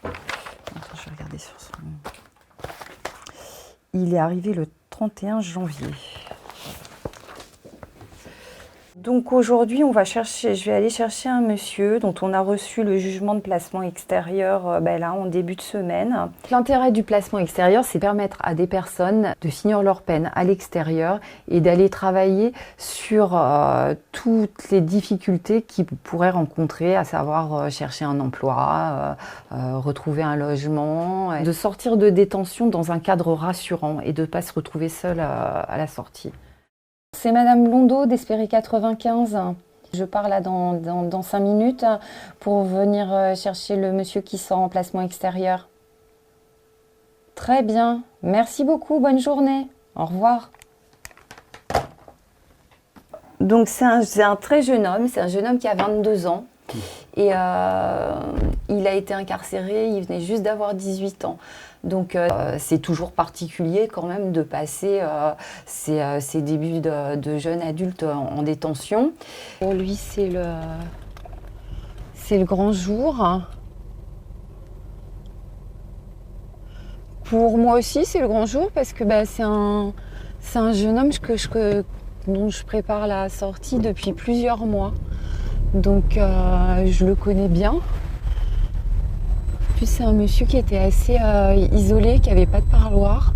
Attends, je vais regarder sur son... Il est arrivé le 31 janvier. Donc aujourd'hui, je vais aller chercher un monsieur dont on a reçu le jugement de placement extérieur là, en début de semaine. L'intérêt du placement extérieur, c'est permettre à des personnes de finir leur peine à l'extérieur et d'aller travailler sur toutes les difficultés qu'ils pourraient rencontrer, à savoir chercher un emploi, retrouver un logement, de sortir de détention dans un cadre rassurant et de ne pas se retrouver seul à la sortie. C'est Madame Blondeau d'Espéry 95. Je pars là dans 5 minutes pour venir chercher le monsieur qui sort en placement extérieur. Très bien. Merci beaucoup. Bonne journée. Au revoir. Donc c'est un très jeune homme. C'est un jeune homme qui a 22 ans. Et il a été incarcéré. Il venait juste d'avoir 18 ans. Donc c'est toujours particulier quand même de passer ces débuts de jeune adulte en détention. Pour lui, c'est le grand jour. Pour moi aussi, c'est le grand jour parce que c'est un jeune homme dont je prépare la sortie depuis plusieurs mois. Donc je le connais bien. C'est un monsieur qui était assez isolé, qui n'avait pas de parloir.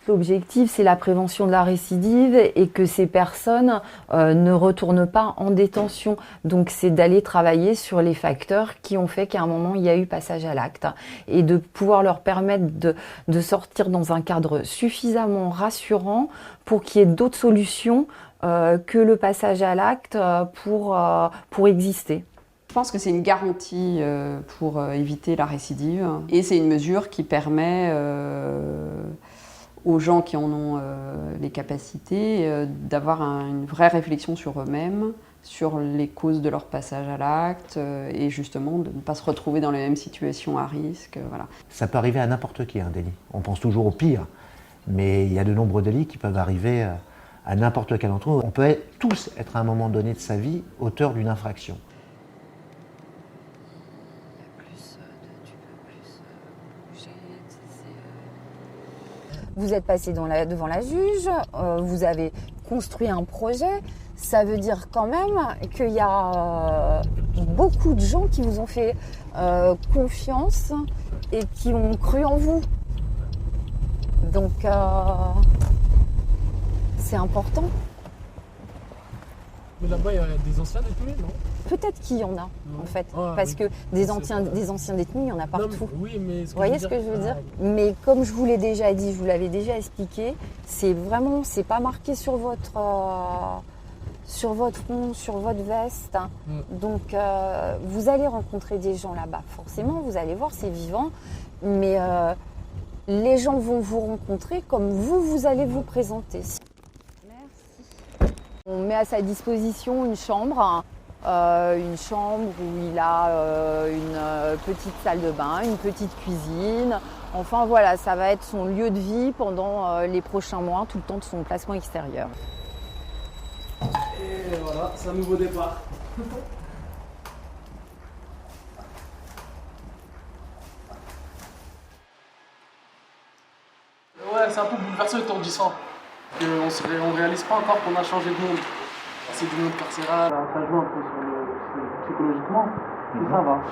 L'objectif, c'est la prévention de la récidive et que ces personnes ne retournent pas en détention. Donc, c'est d'aller travailler sur les facteurs qui ont fait qu'à un moment, il y a eu passage à l'acte et de pouvoir leur permettre de sortir dans un cadre suffisamment rassurant pour qu'il y ait d'autres solutions que le passage à l'acte pour exister. Je pense que c'est une garantie pour éviter la récidive et c'est une mesure qui permet aux gens qui en ont les capacités d'avoir une vraie réflexion sur eux-mêmes, sur les causes de leur passage à l'acte et justement de ne pas se retrouver dans les mêmes situations à risque. Voilà. Ça peut arriver à n'importe qui, un délit. On pense toujours au pire, mais il y a de nombreux délits qui peuvent arriver à n'importe quel d'entre eux. On peut tous être à un moment donné de sa vie auteur d'une infraction. Vous êtes passé devant la juge, vous avez construit un projet. Ça veut dire quand même qu'il y a beaucoup de gens qui vous ont fait confiance et qui ont cru en vous. Donc, c'est important. Mais là-bas, il y a des anciens détenus, non? Peut-être qu'il y en a, en fait. Parce que des anciens détenus, il y en a partout. Oui, mais vous voyez ce que je veux dire? Mais comme je vous l'ai déjà dit, je vous l'avais déjà expliqué, c'est pas marqué sur votre front, sur votre veste. Donc, vous allez rencontrer des gens là-bas. Forcément, vous allez voir, c'est vivant. Mais les gens vont vous rencontrer comme vous allez vous présenter. On met à sa disposition une chambre où il a une petite salle de bain, une petite cuisine. Enfin voilà, ça va être son lieu de vie pendant les prochains mois, tout le temps de son placement extérieur. Et voilà, c'est un nouveau départ. Ouais, c'est un peu bouleversant et étourdissant. On réalise pas encore qu'on a changé de monde. C'est du monde carcéral, ça joue un peu psychologiquement, mais ça va.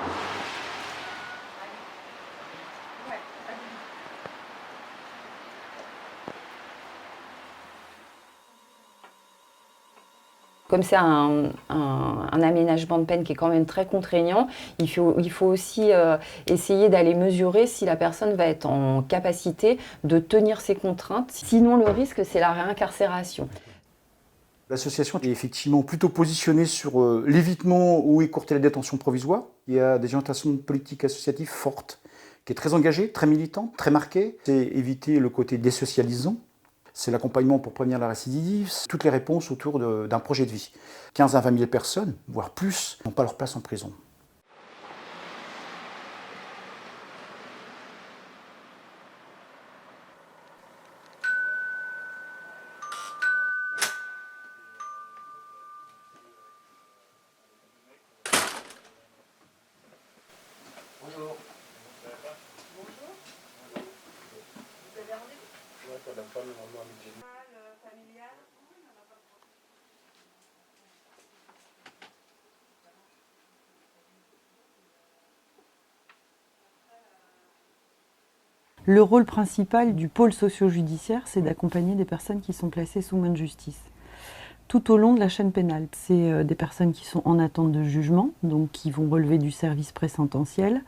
Comme c'est un aménagement de peine qui est quand même très contraignant, il faut aussi essayer d'aller mesurer si la personne va être en capacité de tenir ses contraintes. Sinon, le risque, c'est la réincarcération. L'association est effectivement plutôt positionnée sur l'évitement ou écourter la détention provisoire. Il y a des orientations politiques associatives fortes, qui est très engagée, très militante, très marquée. C'est éviter le côté désocialisant. C'est l'accompagnement pour prévenir la récidive, toutes les réponses autour d'un projet de vie. 15 à 20 000 personnes, voire plus, n'ont pas leur place en prison. Le rôle principal du pôle socio-judiciaire, c'est d'accompagner des personnes qui sont placées sous main de justice. Tout au long de la chaîne pénale, c'est des personnes qui sont en attente de jugement, donc qui vont relever du service présententiel,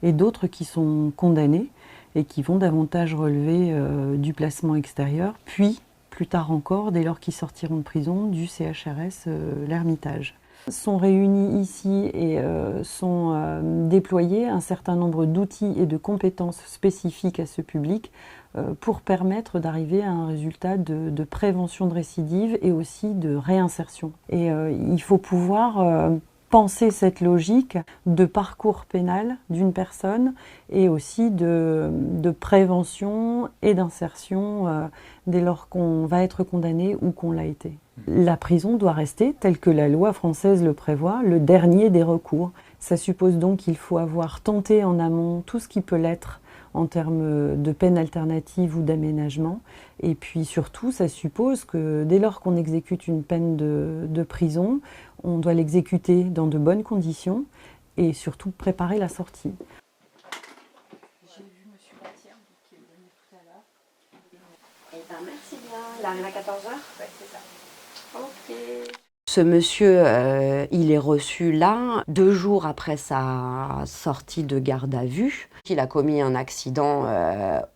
et d'autres qui sont condamnées et qui vont davantage relever du placement extérieur, puis, plus tard encore, dès lors qu'ils sortiront de prison, du CHRS l'Ermitage. Sont réunis ici et sont déployés un certain nombre d'outils et de compétences spécifiques à ce public pour permettre d'arriver à un résultat de prévention de récidive et aussi de réinsertion. Et il faut pouvoir penser cette logique de parcours pénal d'une personne et aussi de prévention et d'insertion dès lors qu'on va être condamné ou qu'on l'a été. La prison doit rester, tel que la loi française le prévoit, le dernier des recours. Ça suppose donc qu'il faut avoir tenté en amont tout ce qui peut l'être en termes de peine alternative ou d'aménagement. Et puis surtout, ça suppose que dès lors qu'on exécute une peine de prison, on doit l'exécuter dans de bonnes conditions et surtout préparer la sortie. J'ai vu M. Batière qui est venu tout à l'heure. Eh bien, merci bien. Il arrive à 14h? Oui, c'est ça. Ok. Ce monsieur, il est reçu là, 2 jours après sa sortie de garde à vue. Il a commis un accident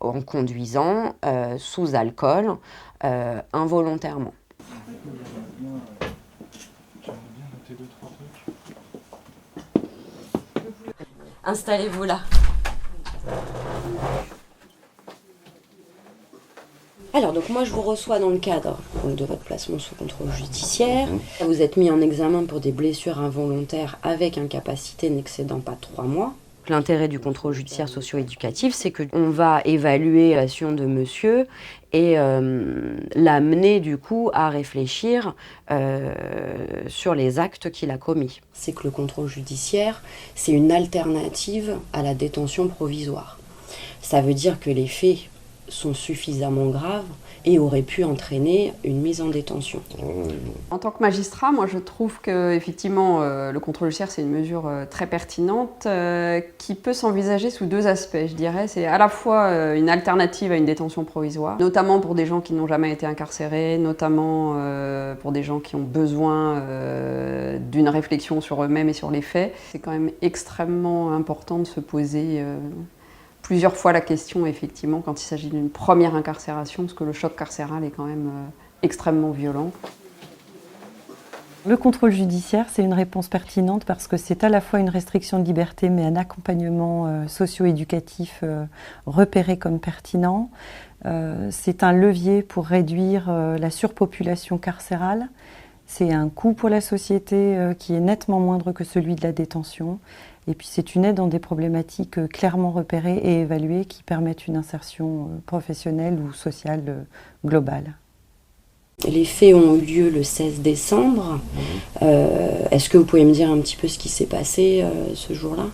en conduisant sous alcool, involontairement. Installez-vous là. Alors, donc moi je vous reçois dans le cadre de votre placement sous contrôle judiciaire. Vous êtes mis en examen pour des blessures involontaires avec incapacité n'excédant pas 3 mois. L'intérêt du contrôle judiciaire socio-éducatif, c'est qu'on va évaluer l'action de monsieur et l'amener du coup à réfléchir sur les actes qu'il a commis. C'est que le contrôle judiciaire, c'est une alternative à la détention provisoire. Ça veut dire que les faits sont suffisamment graves et auraient pu entraîner une mise en détention. En tant que magistrat, moi je trouve que effectivement le contrôle judiciaire c'est une mesure très pertinente qui peut s'envisager sous 2 aspects, je dirais. C'est à la fois une alternative à une détention provisoire, notamment pour des gens qui n'ont jamais été incarcérés, notamment pour des gens qui ont besoin d'une réflexion sur eux-mêmes et sur les faits. C'est quand même extrêmement important de se poser plusieurs fois la question, effectivement, quand il s'agit d'une première incarcération, parce que le choc carcéral est quand même extrêmement violent. Le contrôle judiciaire, c'est une réponse pertinente parce que c'est à la fois une restriction de liberté, mais un accompagnement socio-éducatif repéré comme pertinent. C'est un levier pour réduire la surpopulation carcérale. C'est un coût pour la société qui est nettement moindre que celui de la détention. Et puis c'est une aide dans des problématiques clairement repérées et évaluées qui permettent une insertion professionnelle ou sociale globale. Les faits ont eu lieu le 16 décembre. Est-ce que vous pouvez me dire un petit peu ce qui s'est passé ce jour-là?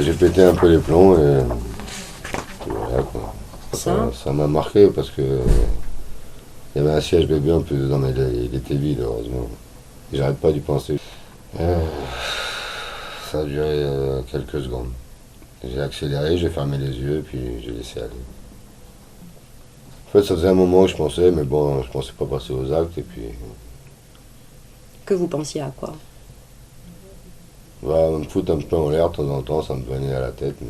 J'ai pété un peu les plombs et voilà quoi. Ça m'a marqué parce que il y avait un siège bébé un peu dedans, mais il était vide heureusement. J'arrête pas d'y penser. Ça a duré quelques secondes. J'ai accéléré, j'ai fermé les yeux, puis j'ai laissé aller. En fait, ça faisait un moment que je pensais, mais bon, je pensais pas passer aux actes, et puis... Que vous pensiez à quoi? Me foutre un peu en l'air de temps en temps, ça me venait à la tête, mais...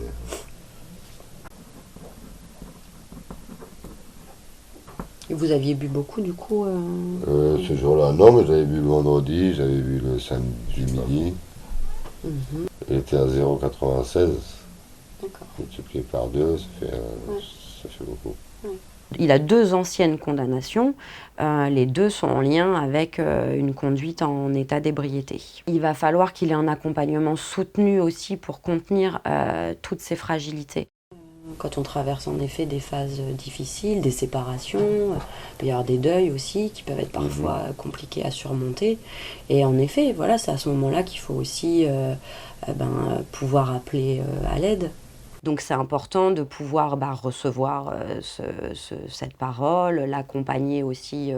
Et vous aviez bu beaucoup du coup Ce jour-là, non, mais j'avais bu le vendredi, j'avais bu le samedi midi. Il était à 0,96. D'accord. Multiplié par 2, ça fait beaucoup. Il a 2 anciennes condamnations, les 2 sont en lien avec une conduite en état d'ébriété. Il va falloir qu'il ait un accompagnement soutenu aussi pour contenir toutes ces fragilités. Quand on traverse en effet des phases difficiles, des séparations, il peut y avoir des deuils aussi qui peuvent être parfois compliqués à surmonter. Et en effet, voilà, c'est à ce moment-là qu'il faut aussi pouvoir appeler à l'aide. Donc c'est important de pouvoir recevoir cette parole, l'accompagner aussi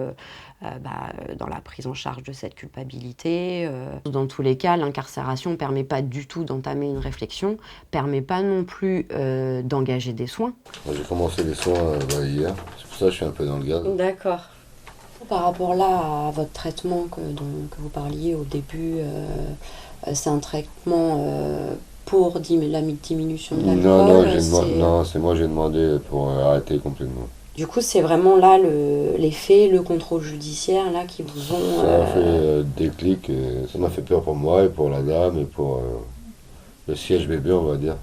dans la prise en charge de cette culpabilité. Dans tous les cas, l'incarcération ne permet pas du tout d'entamer une réflexion, ne permet pas non plus d'engager des soins. J'ai commencé les soins hier, c'est pour ça que je suis un peu dans le gaz. D'accord. Par rapport là à votre traitement que vous parliez au début, c'est un traitement pour la diminution de l'alcool? Non, c'est moi j'ai demandé pour arrêter complètement. Du coup, c'est vraiment là les faits, le contrôle judiciaire là qui vous ont... Ça a fait déclic, et ça m'a fait peur pour moi et pour la dame et pour le siège bébé, on va dire.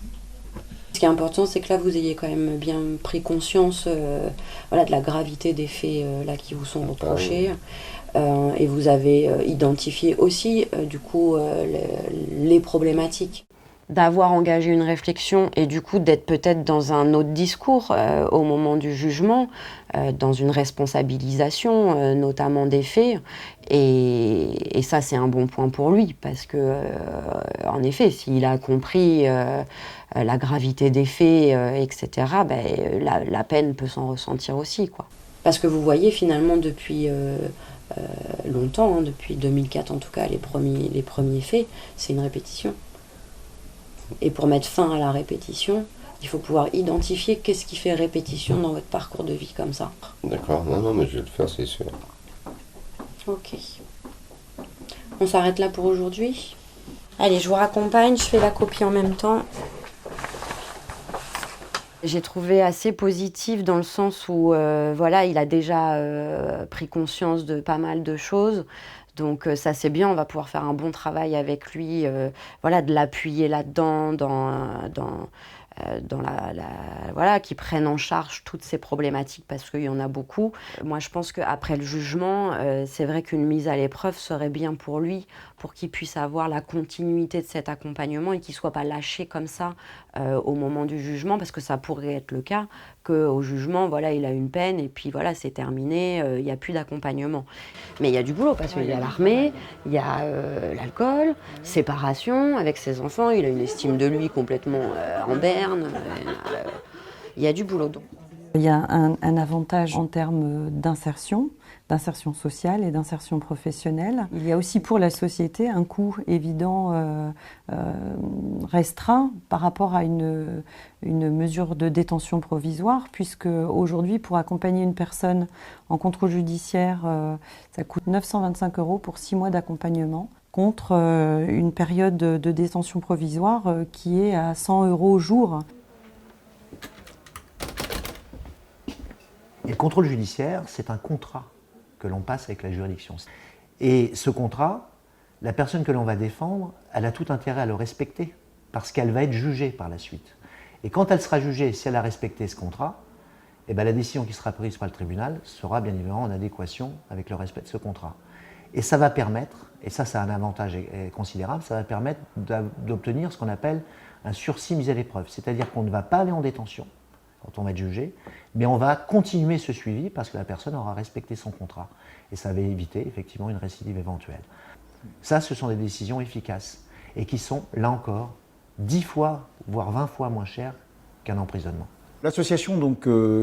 Ce qui est important, c'est que là, vous ayez quand même bien pris conscience de la gravité des faits là qui vous sont reprochés. Et vous avez identifié aussi, les problématiques. D'avoir engagé une réflexion et du coup d'être peut-être dans un autre discours au moment du jugement, dans une responsabilisation notamment des faits. Et ça, c'est un bon point pour lui parce que, en effet, s'il a compris la gravité des faits, etc., la peine peut s'en ressentir aussi, quoi. Parce que vous voyez, finalement, depuis longtemps, depuis 2004 en tout cas, les premiers faits, c'est une répétition. Et pour mettre fin à la répétition, il faut pouvoir identifier qu'est-ce qui fait répétition dans votre parcours de vie comme ça. D'accord, non, mais je vais le faire, c'est sûr. Ok. On s'arrête là pour aujourd'hui. Allez, je vous raccompagne, je fais la copie en même temps. J'ai trouvé assez positif dans le sens où il a déjà pris conscience de pas mal de choses. Donc ça c'est bien, on va pouvoir faire un bon travail avec lui, de l'appuyer là-dedans, qu'il prenne en charge toutes ces problématiques parce qu'il y en a beaucoup. Moi je pense qu'après le jugement, c'est vrai qu'une mise à l'épreuve serait bien pour lui, pour qu'il puisse avoir la continuité de cet accompagnement et qu'il ne soit pas lâché comme ça au moment du jugement, parce que ça pourrait être le cas qu'au jugement, il a une peine et puis c'est terminé, il n'y a plus d'accompagnement. Mais il y a du boulot parce qu'il y a l'armée, il y a l'alcool, séparation avec ses enfants, il a une estime de lui complètement en berne, il y a du boulot. Donc. Il y a un avantage en termes d'insertion sociale et d'insertion professionnelle. Il y a aussi pour la société un coût évident restreint par rapport à une mesure de détention provisoire, puisque aujourd'hui, pour accompagner une personne en contrôle judiciaire, ça coûte 925 € pour 6 mois d'accompagnement, contre une période de détention provisoire qui est à 100 € au jour. Et le contrôle judiciaire, c'est un contrat que l'on passe avec la juridiction. Et ce contrat, la personne que l'on va défendre, elle a tout intérêt à le respecter, parce qu'elle va être jugée par la suite. Et quand elle sera jugée, si elle a respecté ce contrat, la décision qui sera prise par le tribunal sera bien évidemment en adéquation avec le respect de ce contrat. Et ça va permettre, et ça c'est un avantage considérable, ça va permettre d'obtenir ce qu'on appelle un sursis mis à l'épreuve. C'est-à-dire qu'on ne va pas aller en détention quand on va être jugé, mais on va continuer ce suivi parce que la personne aura respecté son contrat. Et ça va éviter effectivement une récidive éventuelle. Ça, ce sont des décisions efficaces et qui sont, là encore, 10 fois, voire 20 fois moins chères qu'un emprisonnement. L'association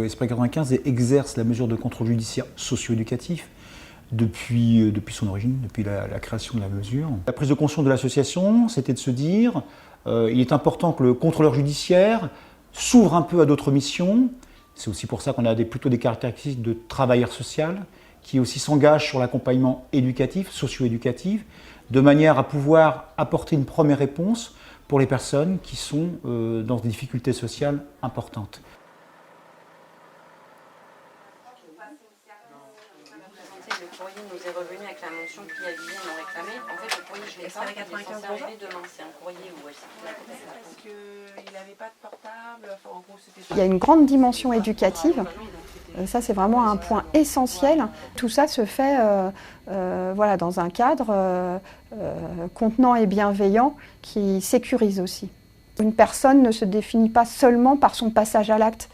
Esprit 95 exerce la mesure de contrôle judiciaire socio-éducatif depuis son origine, depuis la création de la mesure. La prise de conscience de l'association, c'était de se dire il est important que le contrôleur judiciaire s'ouvre un peu à d'autres missions. C'est aussi pour ça qu'on a plutôt des caractéristiques de travailleur social, qui aussi s'engage sur l'accompagnement éducatif, socio-éducatif, de manière à pouvoir apporter une première réponse pour les personnes qui sont dans des difficultés sociales importantes. Le courrier nous est revenu avec la mention pli avisé non réclamé. En fait, le courrier, je l'ai pas. Il est censé arriver demain. C'est un courrier où elle parce qu'il n'avait pas de portable. Enfin, en gros, il y a une grande dimension éducative. Ça, c'est vraiment un point essentiel. Tout ça se fait dans un cadre contenant et bienveillant qui sécurise aussi. Une personne ne se définit pas seulement par son passage à l'acte.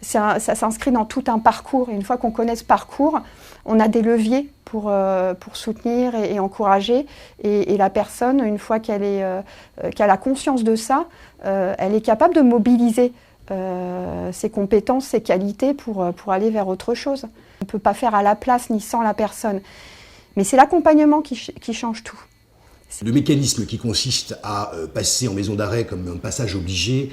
Ça s'inscrit dans tout un parcours. Et une fois qu'on connaît ce parcours, on a des leviers pour soutenir et encourager. Et la personne, une fois qu'elle a conscience de ça, elle est capable de mobiliser ses compétences, ses qualités pour aller vers autre chose. On ne peut pas faire à la place ni sans la personne. Mais c'est l'accompagnement qui change tout. Le mécanisme qui consiste à passer en maison d'arrêt comme un passage obligé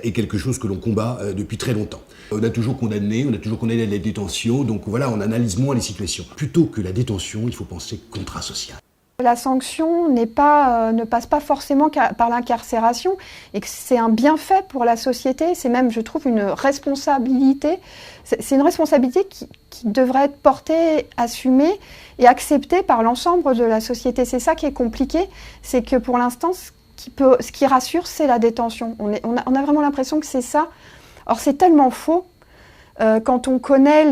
est quelque chose que l'on combat depuis très longtemps. On a toujours condamné la détention, donc voilà, on analyse moins les situations. Plutôt que la détention, il faut penser contrat social. La sanction ne passe pas forcément par l'incarcération et que c'est un bienfait pour la société, c'est même, je trouve, une responsabilité. C'est une responsabilité qui devrait être portée, assumée et acceptée par l'ensemble de la société. C'est ça qui est compliqué, c'est que pour l'instant, ce qui rassure, c'est la détention. On a vraiment l'impression que c'est ça. Or, c'est tellement faux. Quand on connaît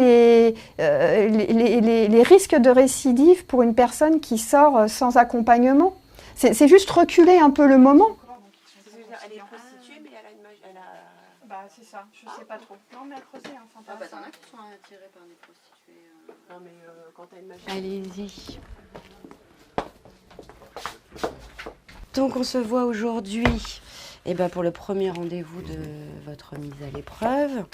les risques de récidive pour une personne qui sort sans accompagnement. C'est juste reculer un peu le moment. Elle est prostituée, mais elle a... Bah c'est ça, je sais pas trop. Non mais à creuser, hein, c'est intéressant. T'en as qui sont attirés par des prostituées. Non mais quand t'as une machine... Allez-y. Donc on se voit aujourd'hui pour le premier rendez-vous de votre mise à l'épreuve.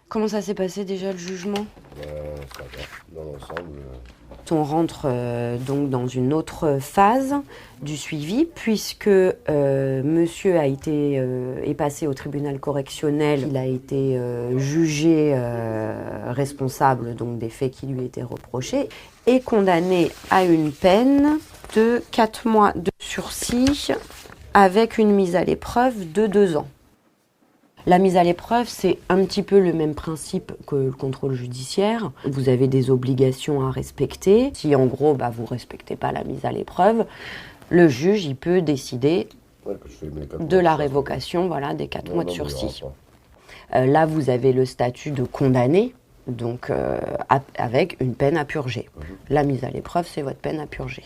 Comment ça s'est passé déjà le jugement? Ça va, dans l'ensemble. On rentre donc dans une autre phase du suivi puisque monsieur est passé au tribunal correctionnel. Il a été jugé responsable donc des faits qui lui étaient reprochés et condamné à une peine de 4 mois de sursis avec une mise à l'épreuve de 2 ans. La mise à l'épreuve, c'est un petit peu le même principe que le contrôle judiciaire. Vous avez des obligations à respecter. Si en gros, vous ne respectez pas la mise à l'épreuve, le juge il peut décider de la révocation des 4 mois de sursis. Là, vous avez le statut de condamné, donc avec une peine à purger. La mise à l'épreuve, c'est votre peine à purger.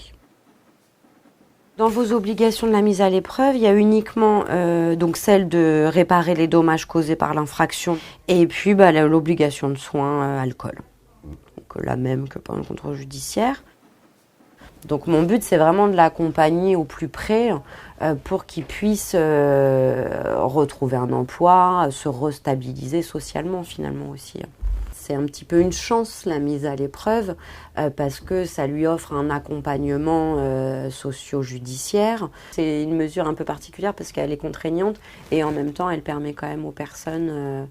Dans vos obligations de la mise à l'épreuve, il y a uniquement donc celle de réparer les dommages causés par l'infraction et puis l'obligation de soins alcool. Donc la même que pendant le contrôle judiciaire. Donc mon but, c'est vraiment de l'accompagner au plus près pour qu'il puisse retrouver un emploi, se restabiliser socialement finalement aussi. C'est un petit peu une chance, la mise à l'épreuve, parce que ça lui offre un accompagnement socio-judiciaire. C'est une mesure un peu particulière parce qu'elle est contraignante et en même temps, elle permet quand même aux personnes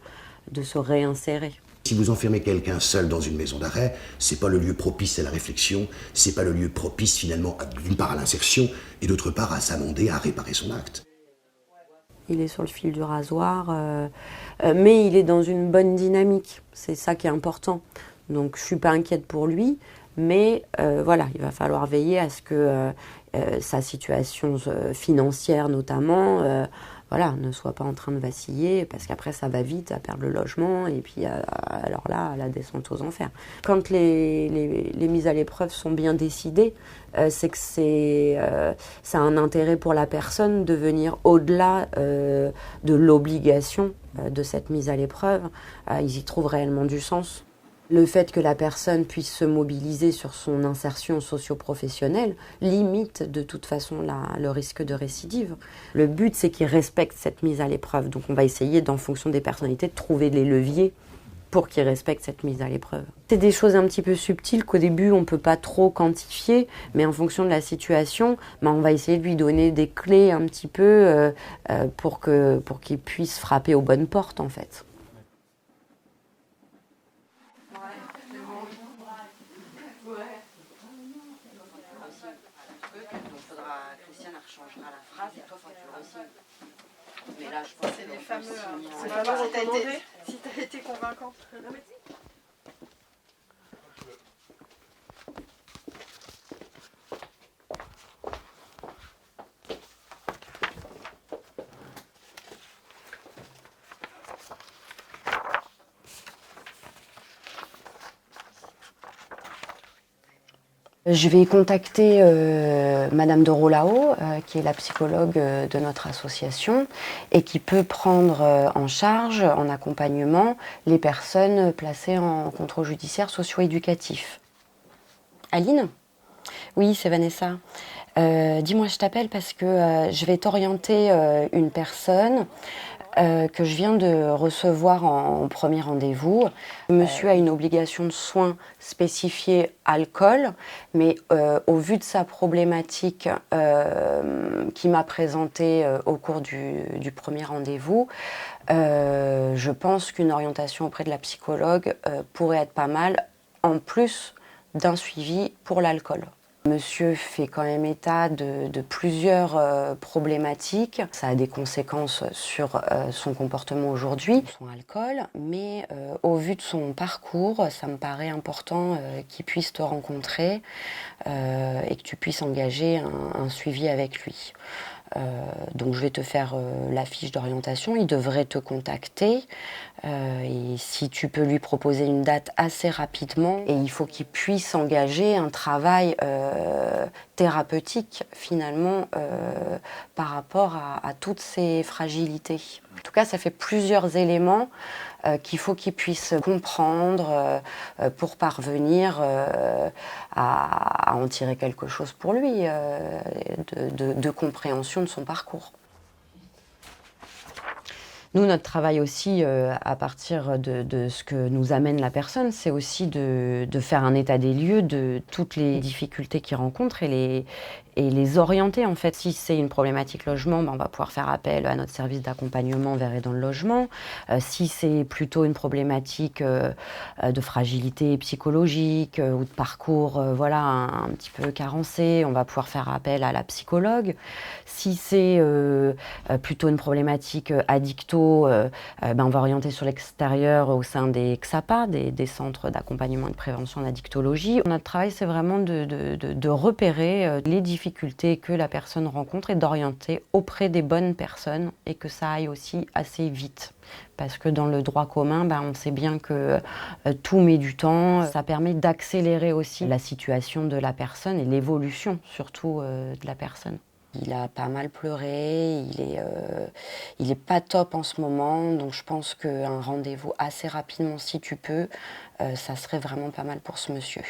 de se réinsérer. Si vous enfermez quelqu'un seul dans une maison d'arrêt, c'est pas le lieu propice à la réflexion, c'est pas le lieu propice finalement d'une part à l'insertion et d'autre part à s'amender, à réparer son acte. Il est sur le fil du rasoir, mais il est dans une bonne dynamique. C'est ça qui est important. Donc je ne suis pas inquiète pour lui, mais il va falloir veiller à ce que sa situation financière notamment ne soit pas en train de vaciller, parce qu'après ça va vite à perdre le logement et puis alors là, la descente aux enfers. Quand les mises à l'épreuve sont bien décidées, c'est que ça a un intérêt pour la personne de venir au-delà de l'obligation de cette mise à l'épreuve. Ils y trouvent réellement du sens. Le fait que la personne puisse se mobiliser sur son insertion socio-professionnelle limite de toute façon le risque de récidive. Le but, c'est qu'ils respectent cette mise à l'épreuve. Donc on va essayer, en fonction des personnalités, de trouver les leviers pour qu'ils respectent cette mise à l'épreuve. C'est des choses un petit peu subtiles qu'au début, on ne peut pas trop quantifier, mais en fonction de la situation, on va essayer de lui donner des clés un petit peu pour qu'il puisse frapper aux bonnes portes, en fait. Mais là, je pense que c'est les fameux. C'est fameux si t'as été convaincante. Je vais contacter Madame de Rolao, qui est la psychologue de notre association et qui peut prendre en charge, en accompagnement, les personnes placées en contrôle judiciaire socio-éducatif. Aline? Oui, c'est Vanessa. Dis-moi, je t'appelle parce que je vais t'orienter une personne que je viens de recevoir en premier rendez-vous. Monsieur a une obligation de soins spécifiée alcool, mais au vu de sa problématique qu'il m'a présentée au cours du premier rendez-vous, je pense qu'une orientation auprès de la psychologue pourrait être pas mal, en plus d'un suivi pour l'alcool. Monsieur fait quand même état de plusieurs problématiques. Ça a des conséquences sur son comportement aujourd'hui, son alcool, mais au vu de son parcours, ça me paraît important qu'il puisse te rencontrer et que tu puisses engager un suivi avec lui. Donc je vais te faire la fiche d'orientation, il devrait te contacter et si tu peux lui proposer une date assez rapidement, et il faut qu'il puisse engager un travail thérapeutique finalement par rapport à toutes ces fragilités. En tout cas, ça fait plusieurs éléments qu'il faut qu'il puisse comprendre pour parvenir à en tirer quelque chose pour lui, de compréhension de son parcours. Nous, notre travail aussi, à partir de ce que nous amène la personne, c'est aussi de faire un état des lieux de toutes les difficultés qu'il rencontre et les orienter. En fait, si c'est une problématique logement, on va pouvoir faire appel à notre service d'accompagnement vers et dans le logement. Si c'est plutôt une problématique de fragilité psychologique ou de parcours voilà, un petit peu carencé, on va pouvoir faire appel à la psychologue. Si c'est plutôt une problématique addicto, on va orienter sur l'extérieur au sein des XAPA, des centres d'accompagnement et de prévention d'addictologie. Notre travail, c'est vraiment de repérer les difficultés que la personne rencontre et d'orienter auprès des bonnes personnes et que ça aille aussi assez vite. Parce que dans le droit commun, on sait bien que tout met du temps. Ça permet d'accélérer aussi la situation de la personne et l'évolution surtout de la personne. Il a pas mal pleuré, il est pas top en ce moment, donc je pense qu'un rendez-vous assez rapidement, si tu peux, ça serait vraiment pas mal pour ce monsieur.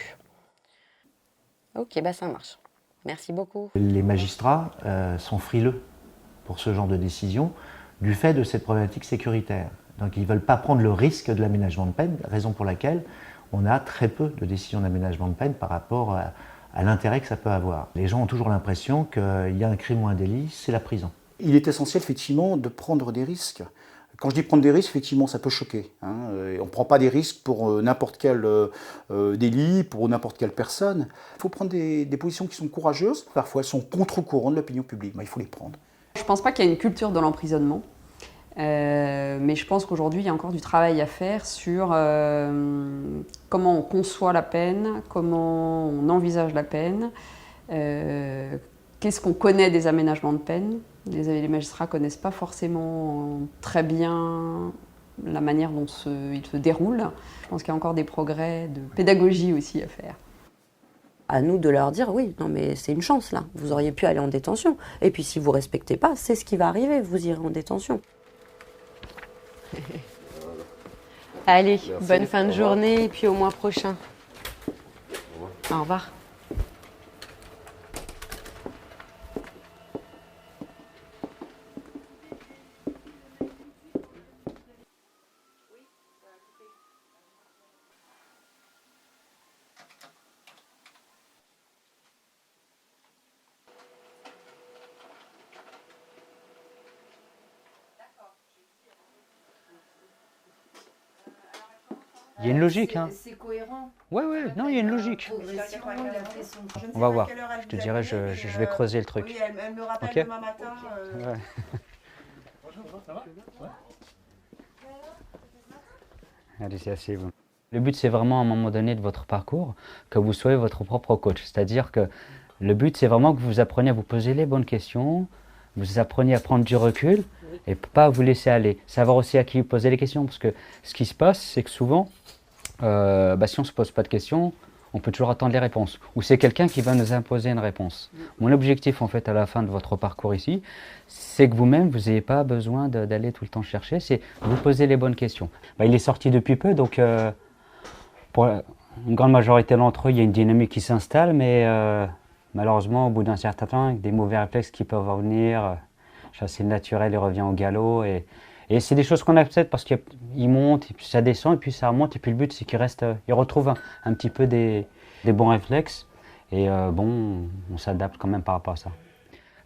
Ok, ça marche. Merci beaucoup. Les magistrats sont frileux pour ce genre de décision du fait de cette problématique sécuritaire. Donc ils ne veulent pas prendre le risque de l'aménagement de peine, raison pour laquelle on a très peu de décisions d'aménagement de peine par rapport à l'intérêt que ça peut avoir. Les gens ont toujours l'impression qu'il y a un crime ou un délit, c'est la prison. Il est essentiel effectivement de prendre des risques. Quand je dis prendre des risques, effectivement, ça peut choquer. On ne prend pas des risques pour n'importe quel délit, pour n'importe quelle personne. Il faut prendre des positions qui sont courageuses. Parfois, elles sont contre-courant de l'opinion publique, mais il faut les prendre. Je ne pense pas qu'il y ait une culture de l'emprisonnement. Mais je pense qu'aujourd'hui, il y a encore du travail à faire sur comment on conçoit la peine, comment on envisage la peine, qu'est-ce qu'on connaît des aménagements de peine. Les magistrats ne connaissent pas forcément très bien la manière dont ils se déroulent. Je pense qu'il y a encore des progrès de pédagogie aussi à faire. À nous de leur dire, oui, non mais c'est une chance là, vous auriez pu aller en détention. Et puis si vous ne respectez pas, c'est ce qui va arriver, vous irez en détention. Allez, merci. Bonne fin de journée et puis au mois prochain. Au revoir. Il y a une logique, hein. C'est cohérent. Ouais, non, il y a une logique. On va voir. Je te dirai, je vais creuser le truc. Oui, elle me rappelle demain matin. Ouais. Bonjour, ça va? Ouais. Allez, c'est assez bon. Le but, c'est vraiment à un moment donné de votre parcours que vous soyez votre propre coach. C'est-à-dire que le but, c'est vraiment que vous appreniez à vous poser les bonnes questions, vous appreniez à prendre du recul et pas vous laisser aller. Savoir aussi à qui vous poser les questions. Parce que ce qui se passe, c'est que souvent, si on ne se pose pas de questions, on peut toujours attendre les réponses. Ou c'est quelqu'un qui va nous imposer une réponse. Mon objectif, en fait, à la fin de votre parcours ici, c'est que vous-même, vous n'ayez pas besoin d'aller tout le temps chercher, c'est vous poser les bonnes questions. Il est sorti depuis peu, donc une grande majorité d'entre eux, il y a une dynamique qui s'installe, mais malheureusement, au bout d'un certain temps, avec des mauvais réflexes qui peuvent revenir, chasser le naturel, il revient au galop. Et c'est des choses qu'on accepte parce qu'il monte, et puis ça descend, et puis ça remonte. Et puis le but, c'est qu'il retrouve un petit peu des bons réflexes. Et on s'adapte quand même par rapport à ça.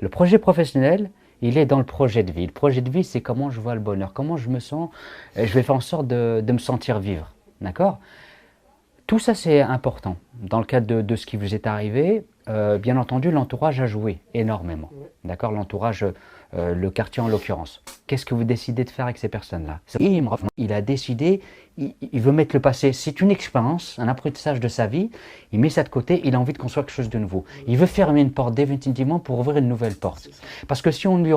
Le projet professionnel, il est dans le projet de vie. Le projet de vie, c'est comment je vois le bonheur, comment je me sens. Je vais faire en sorte de me sentir vivre. D'accord ? Tout ça, c'est important. Dans le cadre de ce qui vous est arrivé, bien entendu, l'entourage a joué énormément. D'accord ? L'entourage, le quartier en l'occurrence. Qu'est-ce que vous décidez de faire avec ces personnes-là ? Il a décidé, il veut mettre le passé. C'est une expérience, un apprentissage de sa vie. Il met ça de côté, il a envie de construire quelque chose de nouveau. Il veut fermer une porte définitivement pour ouvrir une nouvelle porte. Parce que si on lui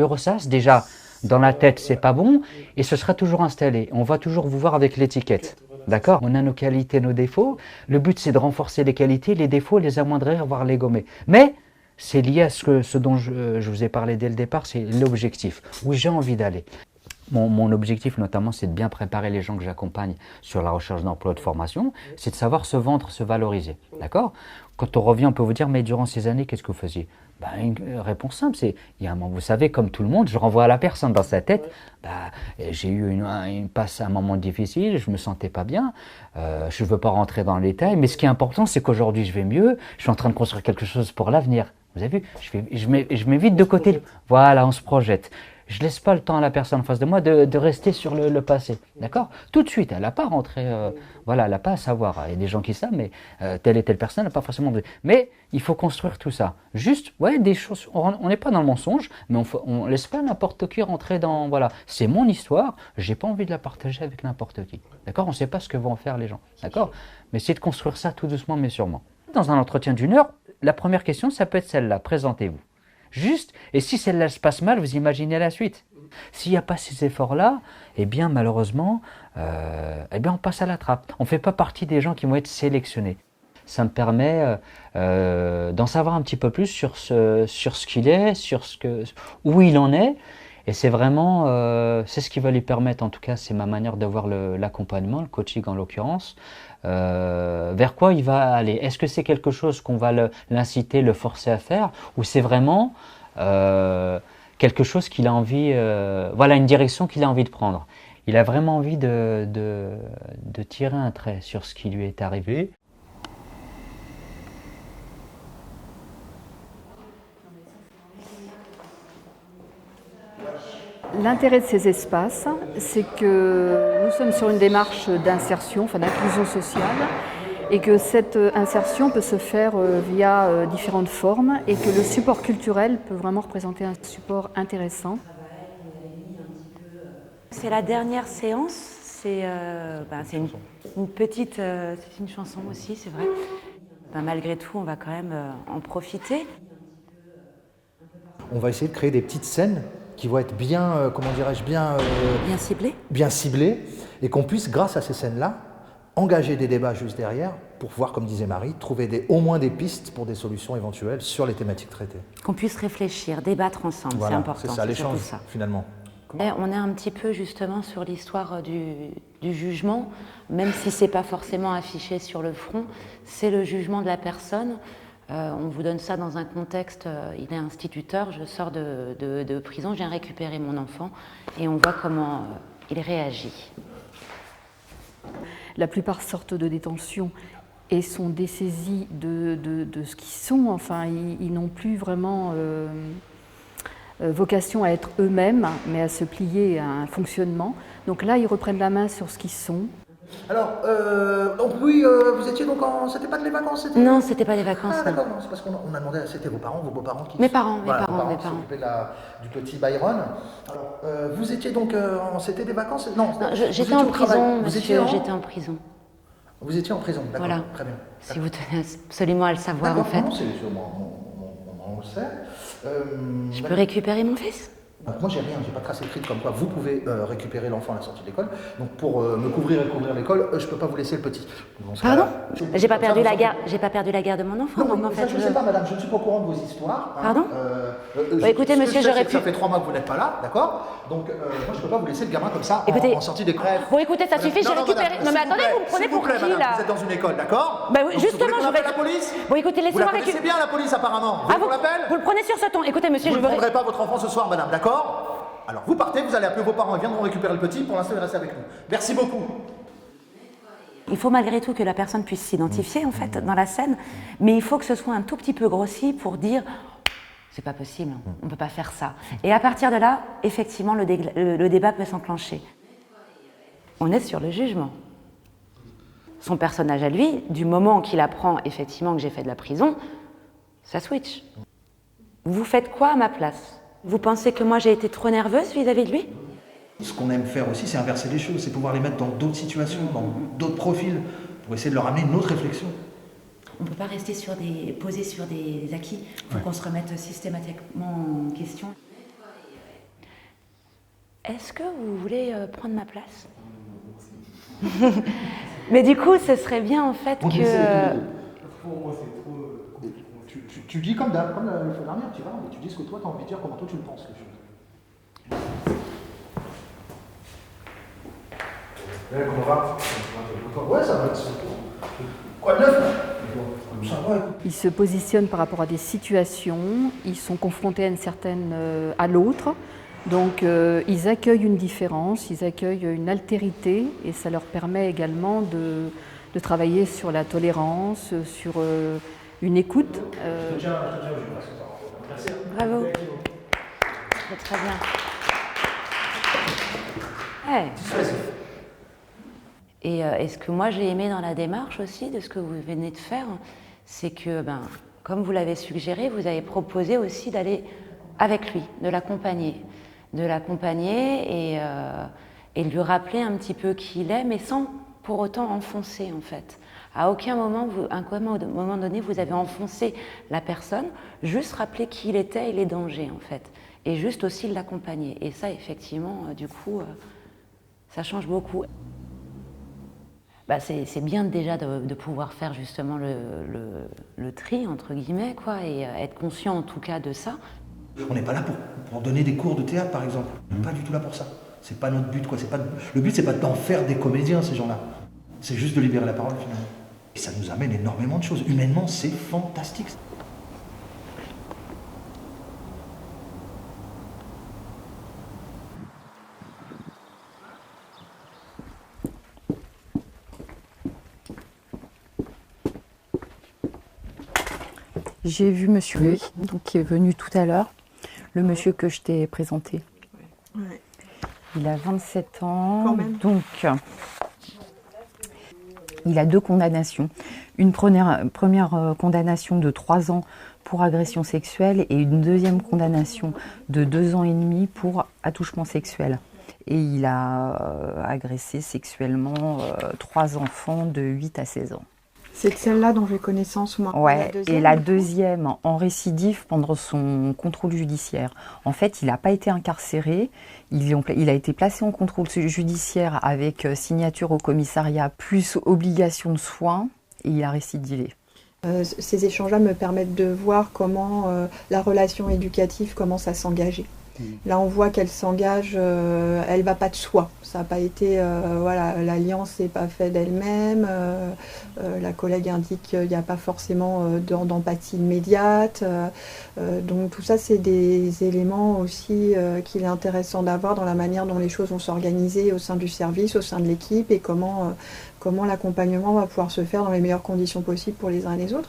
ressasse, déjà, dans la tête, c'est pas bon, et ce sera toujours installé. On va toujours vous voir avec l'étiquette. D'accord ? On a nos qualités, nos défauts. Le but, c'est de renforcer les qualités, les défauts, les amoindrir, voire les gommer. Mais c'est lié à ce dont je vous ai parlé dès le départ, c'est l'objectif, où j'ai envie d'aller. Mon objectif, notamment, c'est de bien préparer les gens que j'accompagne sur la recherche d'emploi, de formation, c'est de savoir se vendre, se valoriser. D'accord ? Quand on revient, on peut vous dire, mais durant ces années, qu'est-ce que vous faisiez ? Une réponse simple, c'est, vous savez, comme tout le monde, je renvoie à la personne dans sa tête, j'ai eu une passe à un moment difficile, je me sentais pas bien, je ne veux pas rentrer dans les détails, mais ce qui est important, c'est qu'aujourd'hui, je vais mieux, je suis en train de construire quelque chose pour l'avenir. Vous avez vu, je mets vite de côté, voilà, on se projette. Je ne laisse pas le temps à la personne en face de moi de rester sur le passé, d'accord ? Tout de suite, elle n'a pas rentré, elle n'a pas à savoir. Il y a des gens qui savent, mais telle et telle personne n'a pas forcément... Mais il faut construire tout ça. Juste, des choses, on n'est pas dans le mensonge, mais on ne laisse pas n'importe qui rentrer dans... Voilà, c'est mon histoire, je n'ai pas envie de la partager avec n'importe qui, d'accord ? On ne sait pas ce que vont en faire les gens, d'accord ? Mais c'est de construire ça tout doucement, mais sûrement. Dans un entretien d'1 heure, la première question, ça peut être celle-là, présentez-vous. Juste, et si celle-là se passe mal, vous imaginez la suite. S'il n'y a pas ces efforts-là, malheureusement, on passe à la trappe. On ne fait pas partie des gens qui vont être sélectionnés. Ça me permet d'en savoir un petit peu plus sur ce qu'il est, où il en est. Et c'est vraiment, c'est ce qui va lui permettre, en tout cas, c'est ma manière de voir l'accompagnement, le coaching en l'occurrence, vers quoi il va aller. Est-ce que c'est quelque chose qu'on va l'inciter, le forcer à faire, ou c'est vraiment quelque chose qu'il a envie, une direction qu'il a envie de prendre. Il a vraiment envie de tirer un trait sur ce qui lui est arrivé. L'intérêt de ces espaces, c'est que nous sommes sur une démarche d'insertion, d'inclusion sociale, et que cette insertion peut se faire via différentes formes, et que le support culturel peut vraiment représenter un support intéressant. C'est la dernière séance, c'est une petite, c'est une chanson aussi, c'est vrai. Malgré tout, on va quand même en profiter. On va essayer de créer des petites scènes qui vont être bien, bien ciblées, et qu'on puisse, grâce à ces scènes-là, engager des débats juste derrière pour pouvoir, comme disait Marie, trouver au moins des pistes pour des solutions éventuelles sur les thématiques traitées. Qu'on puisse réfléchir, débattre ensemble, c'est important. C'est ça, l'échange, finalement. On est un petit peu justement sur l'histoire du jugement, même si ce n'est pas forcément affiché sur le front, c'est le jugement de la personne. On vous donne ça dans un contexte, il est instituteur, je sors de prison, je viens récupérer mon enfant et on voit comment il réagit. La plupart sortent de détention et sont dessaisis de ce qu'ils sont, ils n'ont plus vraiment vocation à être eux-mêmes, mais à se plier à un fonctionnement. Donc là, ils reprennent la main sur ce qu'ils sont. Alors, vous étiez donc c'était pas les vacances, c'était... Non, c'était pas les vacances. Ah d'accord, c'est parce qu'on a demandé, c'était vos beaux-parents qui... Mes parents. Qui s'occupaient du petit Byron. Alors, vous étiez donc, c'était des vacances? Non, j'étais en prison, monsieur, j'étais en prison. Vous étiez en prison, d'accord, voilà. Très bien. Si vous tenez absolument à le savoir, en fait. On le sait. Je peux récupérer mon fils? Donc moi j'ai rien, j'ai pas de trace écrite comme quoi vous pouvez récupérer l'enfant à la sortie de l'école. Donc pour me couvrir et couvrir l'école, je peux pas vous laisser le petit. Pardon? J'ai pas perdu la garde de mon enfant. Non, donc, en fait, je ne sais pas madame, je ne suis pas au courant de vos histoires. Pardon? Écoutez monsieur, j'aurais pu... Ça fait 3 mois que vous n'êtes pas là, d'accord? Donc moi je peux pas vous laisser le gamin comme ça en sortie d'école. Bon écoutez, ça suffit, j'ai récupéré... Non mais attendez, vous me prenez pour qui madame, là? vous êtes dans une école, d'accord? Bah oui, justement, je vais... la police? Bon écoutez, laissez-moi récupérer. Vous la connaissez bien la police apparemment. Vous le prenez sur ce ton. Écoutez monsieur, vous ne prendrez pas votre enfant ce soir madame, d'accord? Alors vous partez, vous allez appeler vos parents, ils viendront récupérer le petit, pour l'instant il reste avec nous. Merci beaucoup. Il faut malgré tout que la personne puisse s'identifier en fait dans la scène, mais il faut que ce soit un tout petit peu grossi pour dire c'est pas possible, on peut pas faire ça. Et à partir de là, effectivement, le débat peut s'enclencher. On est sur le jugement. Son personnage à lui, du moment qu'il apprend effectivement que j'ai fait de la prison, ça switch. Vous faites quoi à ma place? Vous pensez que moi j'ai été trop nerveuse vis-à-vis de lui? Ce qu'on aime faire aussi, c'est inverser les choses, c'est pouvoir les mettre dans d'autres situations, dans d'autres profils, pour essayer de leur amener une autre réflexion. On ne peut pas rester posé sur des acquis, il faut qu'on se remette systématiquement en question. Est-ce que vous voulez prendre ma place? Mais du coup, ce serait bien en fait que... Tu dis comme la fois dernière, tu vas, mais tu dis ce que toi tu as envie de dire, comment toi tu le penses. Comment va? Ouais, ça va. Quoi de neuf? Ils se positionnent par rapport à des situations, ils sont confrontés à l'autre, donc ils accueillent une différence, ils accueillent une altérité et ça leur permet également de travailler sur la tolérance, sur une écoute. Bravo. C'est très bien. Hey. Et ce que moi j'ai aimé dans la démarche aussi de ce que vous venez de faire, c'est que, comme vous l'avez suggéré, vous avez proposé aussi d'aller avec lui, de l'accompagner et de lui rappeler un petit peu qui il est, mais sans pour autant enfoncer en fait. À aucun moment, à un moment donné, vous avez enfoncé la personne, juste rappeler qui il était et les dangers en fait, et juste aussi l'accompagner. Et ça, effectivement, du coup, ça change beaucoup. C'est bien déjà de pouvoir faire justement le tri, entre guillemets, quoi, et être conscient en tout cas de ça. On n'est pas là pour donner des cours de théâtre, par exemple. On n'est pas du tout là pour ça. C'est pas notre but, quoi. Le but, c'est pas d'en faire des comédiens, ces gens-là. C'est juste de libérer la parole, finalement. Et ça nous amène énormément de choses. Humainement, c'est fantastique. J'ai vu monsieur donc, qui est venu tout à l'heure, le monsieur que je t'ai présenté. Ouais. Il a 27 ans, Quand même. donc il a 2 condamnations. Une première condamnation de 3 ans pour agression sexuelle et une deuxième condamnation de 2 ans et demi pour attouchement sexuel. Et il a agressé sexuellement 3 enfants de 8 à 16 ans. C'est celle-là dont j'ai connaissance, moi. Ouais, et la deuxième en récidive pendant son contrôle judiciaire. En fait, il n'a pas été incarcéré, il a été placé en contrôle judiciaire avec signature au commissariat plus obligation de soins et il a récidivé. Ces échanges-là me permettent de voir comment la relation éducative commence à s'engager. Là, on voit qu'elle s'engage, elle ne va pas de soi. Ça n'a pas été, l'alliance n'est pas faite d'elle-même. La collègue indique qu'il n'y a pas forcément d'empathie immédiate. Donc tout ça, c'est des éléments aussi qu'il est intéressant d'avoir dans la manière dont les choses vont s'organiser au sein du service, au sein de l'équipe et comment l'accompagnement va pouvoir se faire dans les meilleures conditions possibles pour les uns et les autres.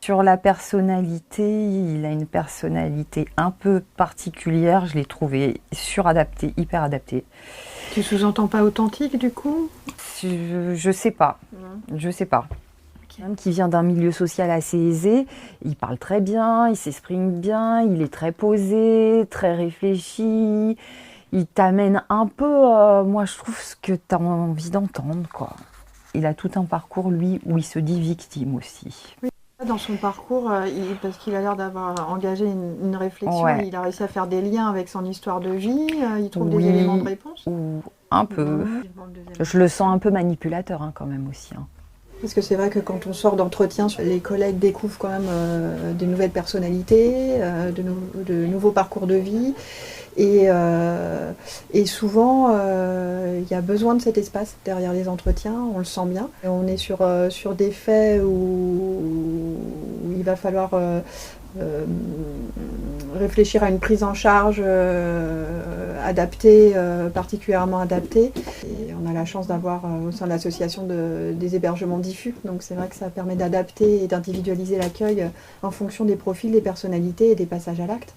Sur la personnalité, il a une personnalité un peu particulière. Je l'ai trouvé suradapté, hyper adapté. Tu sous-entends pas authentique du coup? Je sais pas. Je sais pas. Okay. Qui vient d'un milieu social assez aisé, il parle très bien, il s'exprime bien, il est très posé, très réfléchi. Il t'amène un peu, moi je trouve, ce que tu as envie d'entendre, quoi. Il a tout un parcours, lui, où il se dit victime aussi. Oui. Dans son parcours, parce qu'il a l'air d'avoir engagé une réflexion, Ouais. il a réussi à faire des liens avec son histoire de vie, il trouve des éléments de réponse. Un peu. Je le sens un peu manipulateur quand même aussi. Parce que c'est vrai que quand on sort d'entretien, les collègues découvrent quand même des nouvelles personnalités, de nouveaux parcours de vie. Et souvent, il y a besoin de cet espace derrière les entretiens, on le sent bien. Et on est sur des faits où il va falloir réfléchir à une prise en charge adaptée, particulièrement adaptée. Et on a la chance d'avoir au sein de l'association des hébergements diffus, donc c'est vrai que ça permet d'adapter et d'individualiser l'accueil en fonction des profils, des personnalités et des passages à l'acte.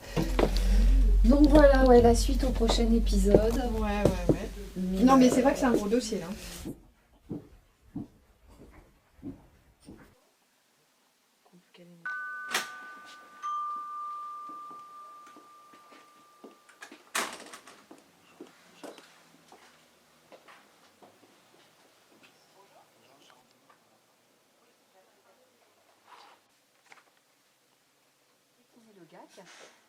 Donc voilà, la suite au prochain épisode. Ouais. Non mais c'est vrai que c'est un gros dossier là.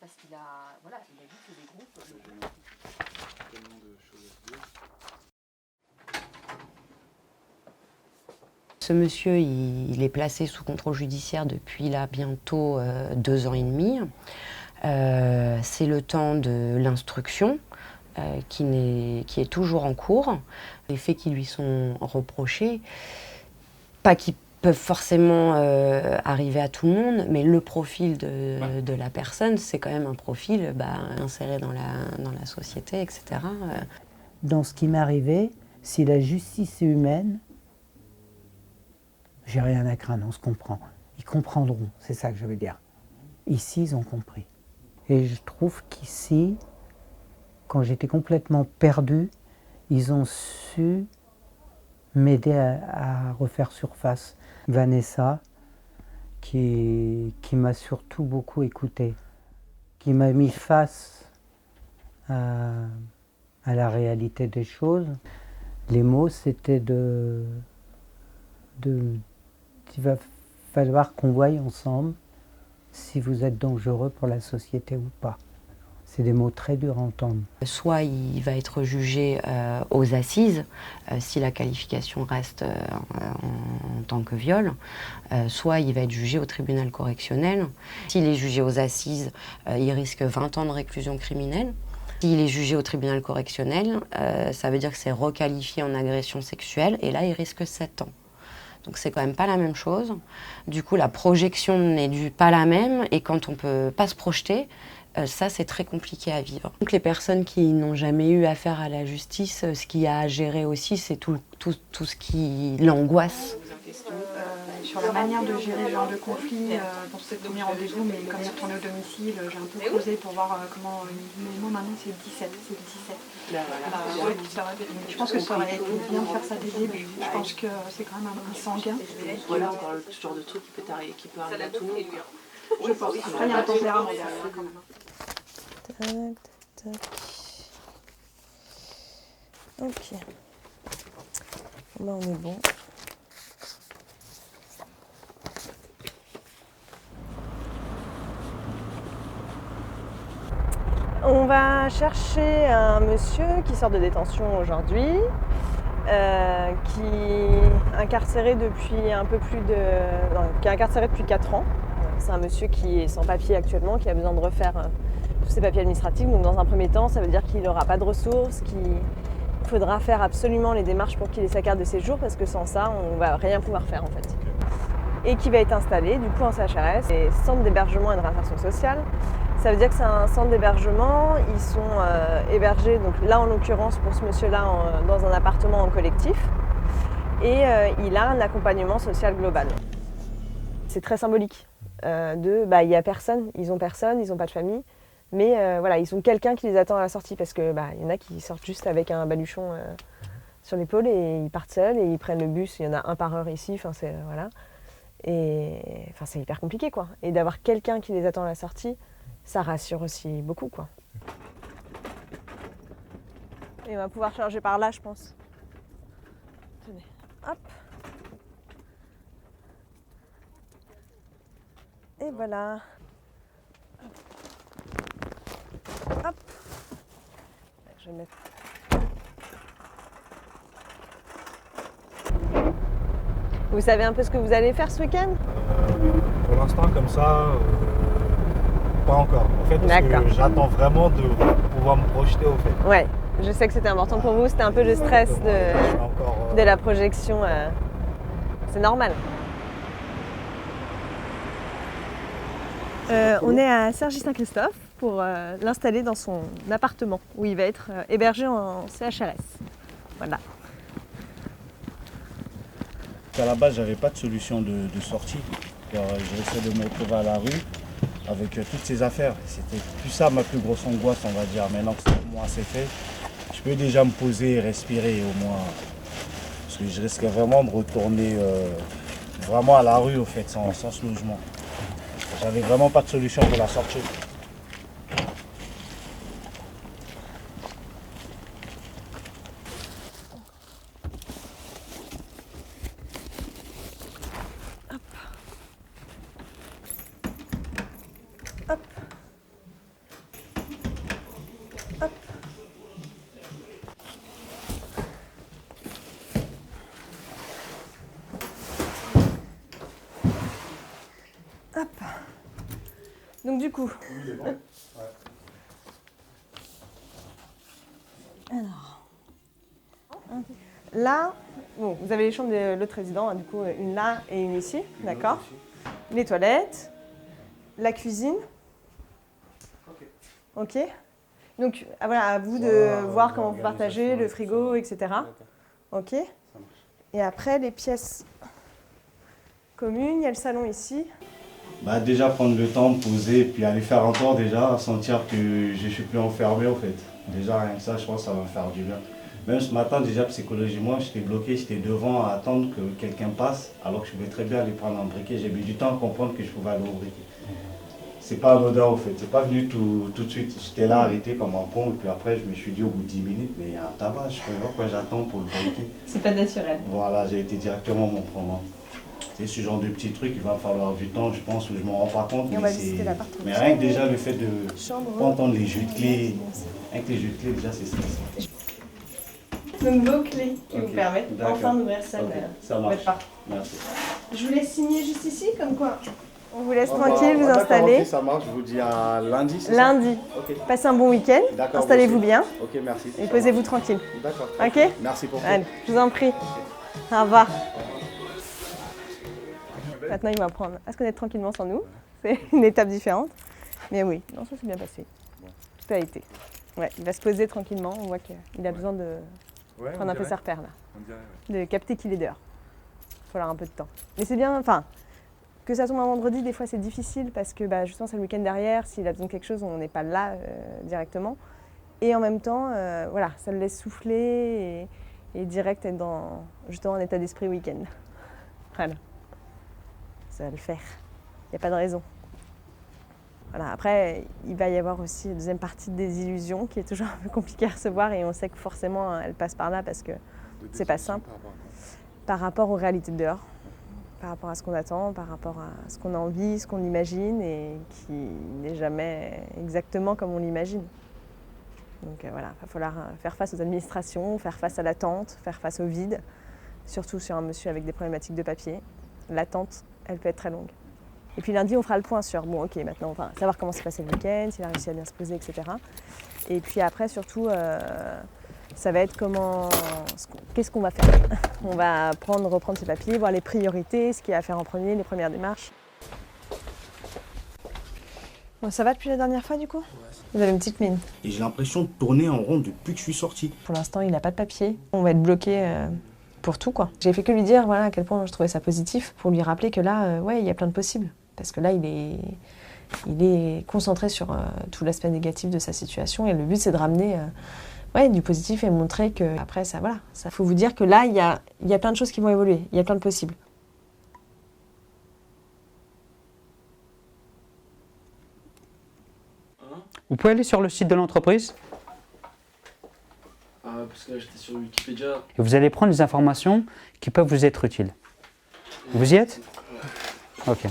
Parce qu'il a, il a vu que les groupes... Ce monsieur, il est placé sous contrôle judiciaire depuis là bientôt 2 ans et demi. C'est le temps de l'instruction qui est toujours en cours. Les faits qui lui sont reprochés, pas qu'ils peuvent forcément arriver à tout le monde, mais le profil de la personne, c'est quand même un profil inséré dans la société, etc. Dans ce qui m'est arrivé, si la justice est humaine, j'ai rien à craindre, on se comprend. Ils comprendront, c'est ça que je veux dire. Ici, ils ont compris. Et je trouve qu'ici, quand j'étais complètement perdue, ils ont su m'aider à refaire surface. Vanessa, qui m'a surtout beaucoup écoutée, qui m'a mis face à la réalité des choses. Les mots, c'était il va falloir qu'on voie ensemble si vous êtes dangereux pour la société ou pas. C'est des mots très durs à entendre. Soit il va être jugé aux assises, si la qualification reste en tant que viol, soit il va être jugé au tribunal correctionnel. S'il est jugé aux assises, il risque 20 ans de réclusion criminelle. S'il est jugé au tribunal correctionnel, ça veut dire que c'est requalifié en agression sexuelle, et là il risque 7 ans. Donc c'est quand même pas la même chose. Du coup, la projection n'est pas la même, et quand on peut pas se projeter, ça c'est très compliqué à vivre. Donc les personnes qui n'ont jamais eu affaire à la justice, ce qu'il y a à gérer aussi, c'est tout ce qui l'angoisse. Sur la manière de gérer ce genre de conflit, pour ce premier rendez-vous, mais comme il est retourné au domicile, j'ai un peu creusé pour voir comment... Mais moi maintenant c'est le 17, Je pense que ça aurait été bien de faire ça dès le début. Je pense que c'est quand même un sanguin. Voilà encore le genre de truc qui peut arriver à tout le monde. Je pense. Après il y a un tempérament derrière quand même. Tac. Ok. Là on est bon. On va chercher un monsieur qui sort de détention aujourd'hui, qui est incarcéré depuis qui est incarcéré depuis 4 ans. C'est un monsieur qui est sans papier actuellement, qui a besoin de refaire tous ses papiers administratifs. Donc dans un premier temps, ça veut dire qu'il n'aura pas de ressources, qu'il faudra faire absolument les démarches pour qu'il ait sa carte de séjour, parce que sans ça, on ne va rien pouvoir faire en fait. Et qui va être installé du coup en CHRS, et centre d'hébergement et de réinsertion sociale. Ça veut dire que c'est un centre d'hébergement, ils sont hébergés, donc là en l'occurrence pour ce monsieur-là, dans un appartement en collectif, et il a un accompagnement social global. C'est très symbolique, il y a personne, ils ont pas de famille, mais ils ont quelqu'un qui les attend à la sortie, parce que y en a qui sortent juste avec un baluchon sur l'épaule et ils partent seuls et ils prennent le bus, il y en a un par heure ici, et c'est hyper compliqué quoi. Et d'avoir quelqu'un qui les attend à la sortie, ça rassure aussi beaucoup, quoi. Et on va pouvoir charger par là, je pense. Tenez, hop. Et voilà. Hop. Je vais mettre. Vous savez un peu ce que vous allez faire ce week-end? Pour l'instant, comme ça, pas encore. En fait, parce que j'attends vraiment de pouvoir me projeter au fait. Ouais, je sais que c'était important pour vous, c'était un peu le stress de la projection. C'est normal. On est à Cergy-Saint-Christophe pour l'installer dans son appartement où il va être hébergé en CHRS. Voilà. À la base, j'avais pas de solution de sortie. J'ai essayé de me retrouver à la rue avec toutes ces affaires. C'était plus ça ma plus grosse angoisse, on va dire. Maintenant que pour moi c'est fait, je peux déjà me poser et respirer au moins. Parce que je risquais vraiment de retourner vraiment à la rue au fait, sans ce logement. J'avais vraiment pas de solution pour la sortie. Hop. Donc du coup, alors, là, bon, vous avez les chambres de l'autre résident, hein, du coup, une là et une ici, d'accord. Les toilettes, la cuisine. Ok. Donc voilà, à vous de voir comment vous partagez, le frigo, etc. Ok. Et après, les pièces communes, il y a le salon ici. Bah déjà prendre le temps, me poser, puis aller faire un tour déjà, sentir que je ne suis plus enfermé en fait. Déjà rien que ça, je pense que ça va me faire du bien. Même ce matin déjà psychologiquement, j'étais bloqué, j'étais devant à attendre que quelqu'un passe, alors que je pouvais très bien aller prendre un briquet. J'ai mis du temps à comprendre que je pouvais aller au briquet. C'est pas anodin en fait, c'est pas venu tout de suite. J'étais là arrêté comme un con, et puis après je me suis dit au bout de 10 minutes, mais il y a un tabac, je sais pas quoi j'attends pour le briquet. C'est pas naturel. Voilà, j'ai été directement mon prendre. C'est ce genre de petits trucs, il va falloir du temps, je pense, où je ne m'en rends pas compte. Mais rien que déjà le fait de ne pas entendre les jeux de clés, rien que les jeux de clés, déjà c'est stressant. Donc vos clés qui vous permettent enfin d'ouvrir celle ça marche. Merci. Je vous laisse signer juste ici, comme quoi on vous laisse tranquille, vous installer. Ça marche, je vous dis à lundi, c'est lundi. Passez un bon week-end, installez-vous bien. Ok, merci. Et posez-vous tranquille. D'accord. Ok. Merci pour tout. Allez, je vous en prie. Au revoir. Maintenant, il va apprendre à se connaître tranquillement sans nous. C'est une étape différente. Mais oui, non, ça s'est bien passé. Tout a été. Ouais, il va se poser tranquillement. On voit qu'il a besoin de prendre un peu ses repères là. De capter qu'il est dehors. Il va falloir un peu de temps. Mais c'est bien, enfin, que ça tombe un vendredi, des fois c'est difficile parce que justement c'est le week-end derrière. S'il a besoin de quelque chose, on n'est pas là directement. Et en même temps, voilà, ça le laisse souffler et direct être dans justement un état d'esprit week-end. Voilà. Ça va le faire. Il n'y a pas de raison. Voilà. Après, il va y avoir aussi la deuxième partie des illusions qui est toujours un peu compliquée à recevoir et on sait que forcément elle passe par là parce que c'est pas simple. Par rapport aux réalités de dehors, par rapport à ce qu'on attend, par rapport à ce qu'on a envie, ce qu'on imagine et qui n'est jamais exactement comme on l'imagine. Donc voilà, il va falloir faire face aux administrations, faire face à l'attente, faire face au vide, surtout sur un monsieur avec des problématiques de papier. L'attente, elle peut être très longue. Et puis lundi, on fera le point sur, bon ok, maintenant, enfin, savoir comment s'est passé le week-end, s'il a réussi à bien se poser, etc. Et puis après, surtout, ça va être qu'est-ce qu'on va faire. On va reprendre ses papiers, voir les priorités, ce qu'il y a à faire en premier, les premières démarches. Bon, ça va depuis la dernière fois du coup ? Vous avez une petite mine. Et j'ai l'impression de tourner en rond depuis que je suis sorti. Pour l'instant, il n'a pas de papier. On va être bloqué pour tout, quoi. J'ai fait que lui dire voilà, à quel point je trouvais ça positif, pour lui rappeler que là, ouais, il y a plein de possibles. Parce que là, il est concentré sur tout l'aspect négatif de sa situation. Et le but, c'est de ramener du positif et montrer que après, ça, voilà. Ça faut vous dire que là, il y a plein de choses qui vont évoluer. Il y a plein de possibles. Vous pouvez aller sur le site de l'entreprise. Parce que là, j'étais sur Wikipédia. Et vous allez prendre des informations qui peuvent vous être utiles. Vous y êtes ? Ok.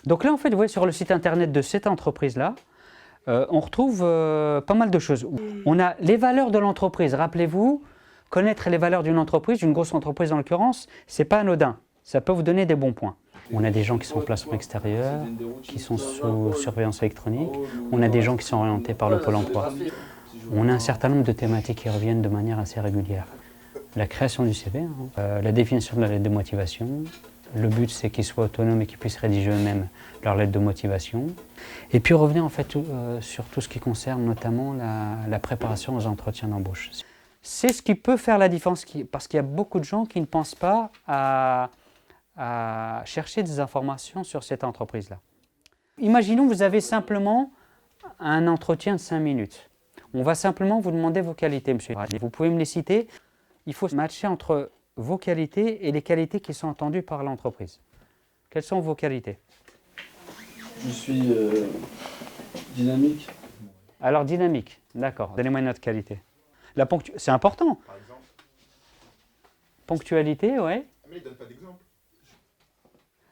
Donc là, en fait, vous voyez, sur le site internet de cette entreprise-là, on retrouve pas mal de choses. On a les valeurs de l'entreprise. Rappelez-vous, connaître les valeurs d'une entreprise, d'une grosse entreprise en l'occurrence, c'est pas anodin. Ça peut vous donner des bons points. On a des gens qui sont en placement extérieur, qui sont sous surveillance électronique. On a des gens qui sont orientés par le Pôle emploi. On a un certain nombre de thématiques qui reviennent de manière assez régulière. La création du CV, la définition de la lettre de motivation. Le but, c'est qu'ils soient autonomes et qu'ils puissent rédiger eux-mêmes leur lettre de motivation. Et puis revenir en fait sur tout ce qui concerne notamment la préparation aux entretiens d'embauche. C'est ce qui peut faire la différence, parce qu'il y a beaucoup de gens qui ne pensent pas à chercher des informations sur cette entreprise-là. Imaginons que vous avez simplement un entretien de 5 minutes. On va simplement vous demander vos qualités, monsieur. Vous pouvez me les citer. Il faut matcher entre vos qualités et les qualités qui sont attendues par l'entreprise. Quelles sont vos qualités? Je suis dynamique. Alors dynamique, d'accord. Donnez-moi une autre qualité. C'est important. Par exemple. Ponctualité, ouais. Mais il ne donne pas d'exemple.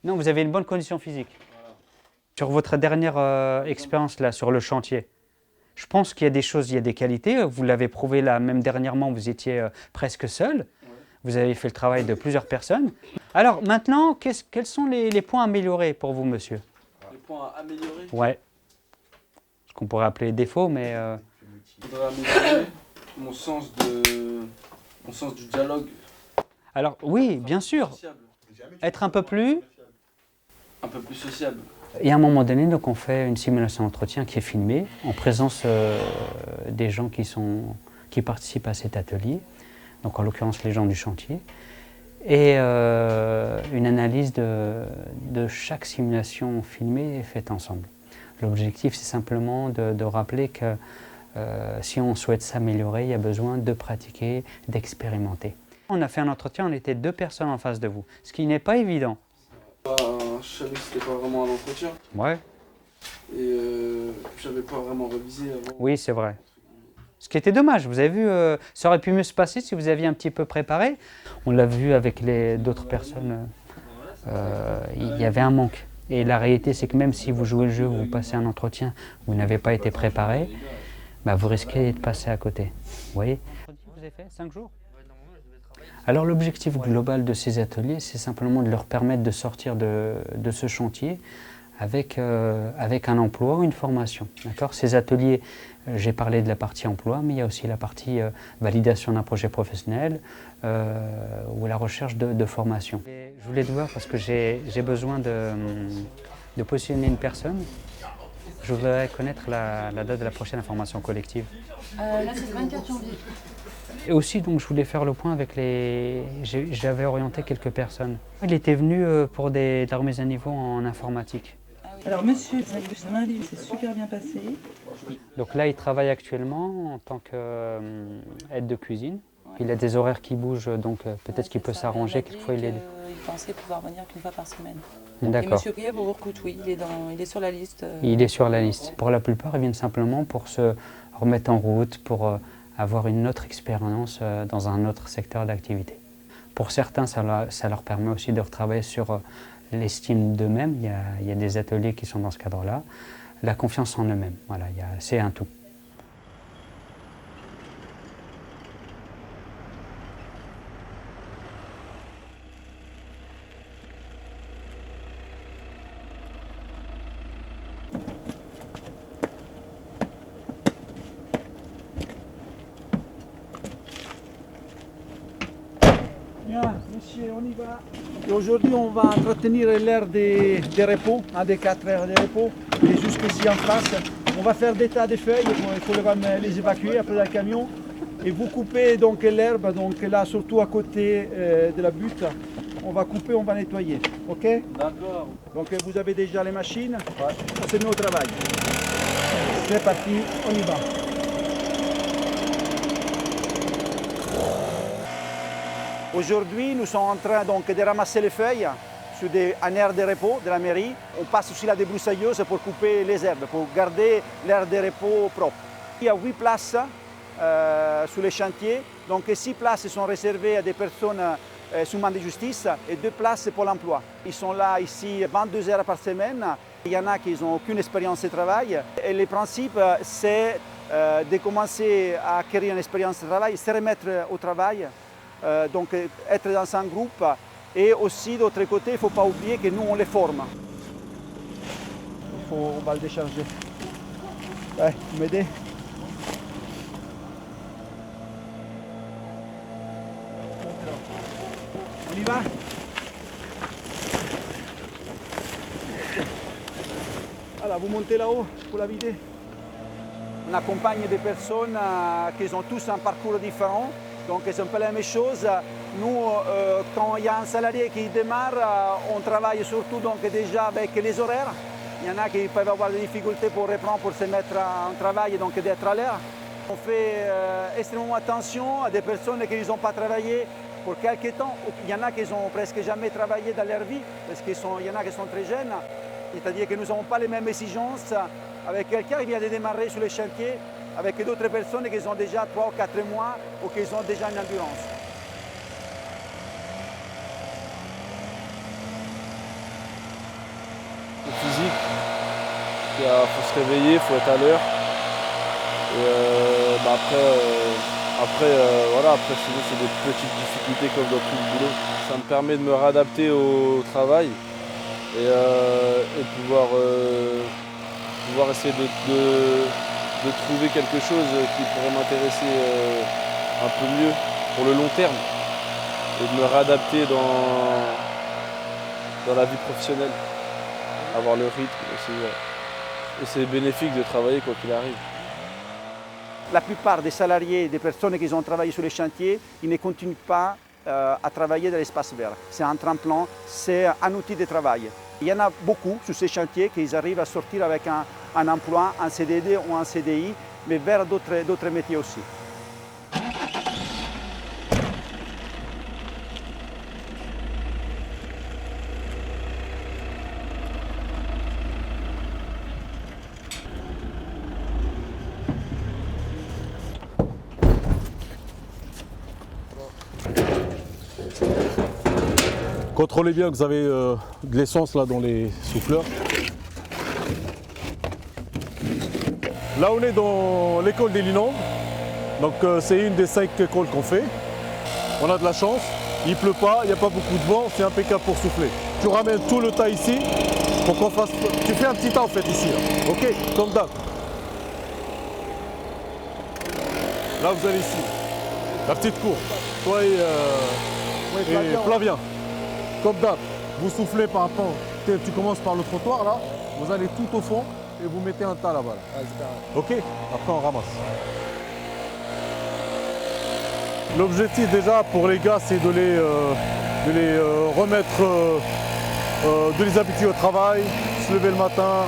Non, vous avez une bonne condition physique. Voilà. Sur votre dernière expérience là, sur le chantier, je pense qu'il y a des choses, il y a des qualités. Vous l'avez prouvé là, même dernièrement, vous étiez presque seul. Vous avez fait le travail de plusieurs personnes. Alors maintenant, quels sont les points améliorés pour vous, monsieur? Les points améliorés? Ouais. Ce qu'on pourrait appeler défauts, mais... Je voudrais améliorer mon sens du dialogue. Alors oui, bien sûr. Sociable. Être un peu plus sociable. Et à un moment donné, donc, on fait une simulation d'entretien qui est filmée en présence des gens qui participent à cet atelier. Donc en l'occurrence les gens du chantier, et une analyse de chaque simulation filmée est faite ensemble. L'objectif, c'est simplement de rappeler que si on souhaite s'améliorer, il y a besoin de pratiquer, d'expérimenter. On a fait un entretien, on était 2 personnes en face de vous, ce qui n'est pas évident. Je savais que c'était pas vraiment un entretien. Ouais. Et j'avais pas vraiment révisé avant. Oui, c'est vrai. Ce qui était dommage, vous avez vu, ça aurait pu mieux se passer si vous aviez un petit peu préparé. On l'a vu avec d'autres personnes, il y avait un manque. Et la réalité, c'est que même si vous jouez le jeu, vous passez un entretien, vous n'avez pas été préparé, bah vous risquez de passer à côté. Vous voyez? Vous avez fait 5 jours? Alors l'objectif global de ces ateliers, c'est simplement de leur permettre de sortir de ce chantier avec un emploi ou une formation. Ces ateliers, j'ai parlé de la partie emploi, mais il y a aussi la partie validation d'un projet professionnel ou la recherche de formation. Et je voulais te voir parce que j'ai besoin de positionner une personne. Je voudrais connaître la date de la prochaine information collective. Là, c'est le 24 janvier. Et aussi, donc, je voulais faire le point avec j'avais orienté quelques personnes. Il était venu pour de la remise à niveau en informatique. Alors monsieur, c'est super bien passé. Donc là, il travaille actuellement en tant qu'aide de cuisine. Il a des horaires qui bougent, donc peut-être qu'il peut s'arranger. Quelquefois, il pensait pouvoir venir qu'une fois par semaine. D'accord. Et monsieur Briève, vous recoute, oui, il est sur la liste. Il est sur la liste. Pour la plupart, ils viennent simplement pour se remettre en route, pour avoir une autre expérience dans un autre secteur d'activité. Pour certains, ça leur permet aussi de retravailler sur l'estime d'eux-mêmes. Il y a des ateliers qui sont dans ce cadre-là. La confiance en eux-mêmes, voilà, c'est un tout. Bien, monsieur, on y va. Et aujourd'hui, on va entretenir l'aire des repos, des 4 heures de repos. Et jusqu'ici en face, on va faire des tas de feuilles, il faut les évacuer après le camion. Et vous coupez donc l'herbe, donc là, surtout à côté de la butte, on va couper, on va nettoyer. Ok? D'accord. Donc vous avez déjà les machines, on se met au travail. C'est parti, on y va. Aujourd'hui, nous sommes en train donc, de ramasser les feuilles sur un aire de repos de la mairie. On passe aussi la débroussailleuse pour couper les herbes, pour garder l'aire de repos propre. Il y a 8 places sur les chantiers, donc 6 places sont réservées à des personnes sous main de justice et 2 places pour l'emploi. Ils sont là ici 22 heures par semaine. Il y en a qui n'ont aucune expérience de travail. Et le principe, c'est de commencer à acquérir une expérience de travail, se remettre au travail, donc être dans un groupe. Et aussi, d'autre côté, il ne faut pas oublier que nous, on les forme. On va le décharger. Ouais, vous m'aidez? On y va? Alors, vous montez là-haut pour la vider. On accompagne des personnes qui ont tous un parcours différent, donc c'est un peu la même chose. Nous, quand il y a un salarié qui démarre, on travaille surtout donc, déjà avec les horaires. Il y en a qui peuvent avoir des difficultés pour reprendre, pour se mettre en travail et donc d'être à l'heure. On fait extrêmement attention à des personnes qui n'ont pas travaillé pour quelques temps. Il y en a qui n'ont presque jamais travaillé dans leur vie, parce qu'il y en a qui sont très jeunes. C'est-à-dire que nous n'avons pas les mêmes exigences avec quelqu'un qui vient de démarrer sur les chantiers, avec d'autres personnes qui ont déjà 3 ou 4 mois ou qui ont déjà une endurance. Le physique, il faut se réveiller, il faut être à l'heure. Et après sinon c'est des petites difficultés comme dans tout le boulot. Ça me permet de me réadapter au travail et pouvoir essayer de trouver quelque chose qui pourrait m'intéresser un peu mieux pour le long terme et de me réadapter dans la vie professionnelle, avoir le rythme aussi. Et c'est bénéfique de travailler quoi qu'il arrive. La plupart des salariés, des personnes qui ont travaillé sur les chantiers, ils ne continuent pas à travailler dans l'espace vert. C'est un tremplin, c'est un outil de travail. Il y en a beaucoup sur ces chantiers qui arrivent à sortir avec un emploi, un CDD ou un CDI, mais vers d'autres métiers aussi. Contrôlez bien que vous avez de l'essence là dans les souffleurs. Là on est dans l'école des Lilandes, donc c'est une des 5 écoles qu'on fait. On a de la chance, il ne pleut pas, il n'y a pas beaucoup de vent, c'est impeccable pour souffler. Tu ramènes tout le tas ici pour qu'on fasse... Tu fais un petit tas en fait ici, là. Ok, comme d'hab. Là vous allez ici, la petite cour. Toi et Flavien. Comme d'hab, vous soufflez par rapport, tu commences par le trottoir là, vous allez tout au fond et vous mettez un tas là-bas. Là. Ok, après on ramasse. L'objectif déjà pour les gars c'est de les remettre, de les habituer au travail, se lever le matin,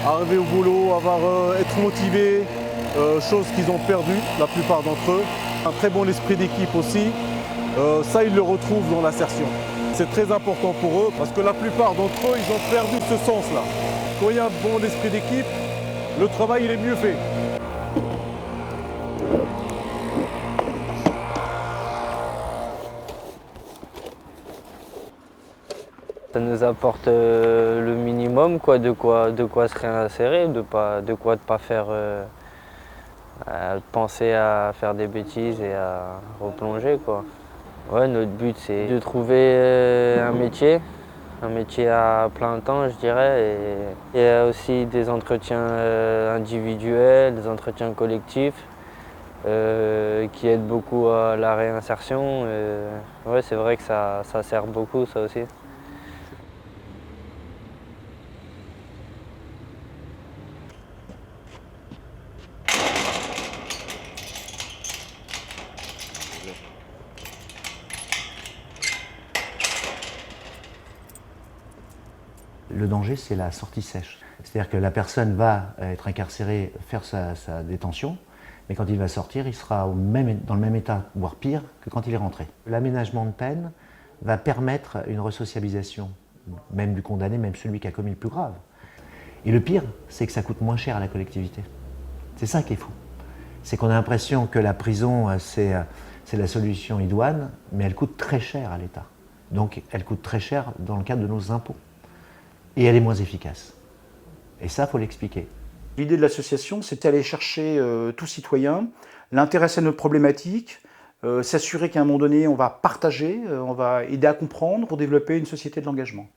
arriver au boulot, être motivés, chose qu'ils ont perdu la plupart d'entre eux. Un très bon esprit d'équipe aussi, ça ils le retrouvent dans l'insertion. C'est très important pour eux parce que la plupart d'entre eux, ils ont perdu ce sens-là. Quand il y a un bon esprit d'équipe, le travail il est mieux fait. Ça nous apporte le minimum, quoi, de quoi se réinsérer, de quoi ne pas faire penser à faire des bêtises et à replonger, quoi. Ouais, notre but c'est de trouver un métier à plein temps je dirais, et il y a aussi des entretiens individuels, des entretiens collectifs qui aident beaucoup à la réinsertion. Ouais, c'est vrai que ça sert beaucoup ça aussi. Le danger, c'est la sortie sèche. C'est-à-dire que la personne va être incarcérée, faire sa détention, mais quand il va sortir, il sera dans le même état, voire pire, que quand il est rentré. L'aménagement de peine va permettre une resocialisation, même du condamné, même celui qui a commis le plus grave. Et le pire, c'est que ça coûte moins cher à la collectivité. C'est ça qui est fou. C'est qu'on a l'impression que la prison, c'est C'est la solution idoine, mais elle coûte très cher à l'État. Donc elle coûte très cher dans le cadre de nos impôts. Et elle est moins efficace. Et ça, il faut l'expliquer. L'idée de l'association, c'est d'aller chercher tout citoyen, l'intéresser à notre problématique, s'assurer qu'à un moment donné, on va partager, on va aider à comprendre pour développer une société de l'engagement.